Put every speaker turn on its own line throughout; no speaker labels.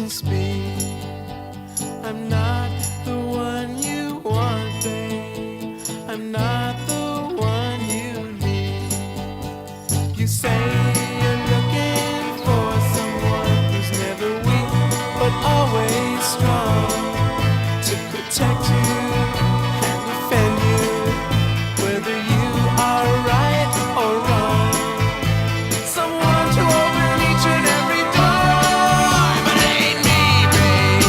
doesn't speak. I'm not the one you want, babe. I'm not the one you need. You say you're looking for someone who's never weak, but always strong, to protect you and defend you, whether you are right or wrong. Someone to open each and every door, but it ain't me, babe.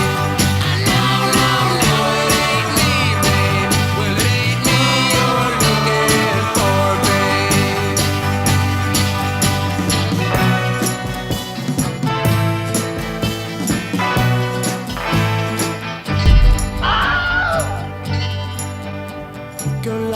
No, no, no, it ain't me, babe. Well, it ain't me you're looking for, babe. Girl,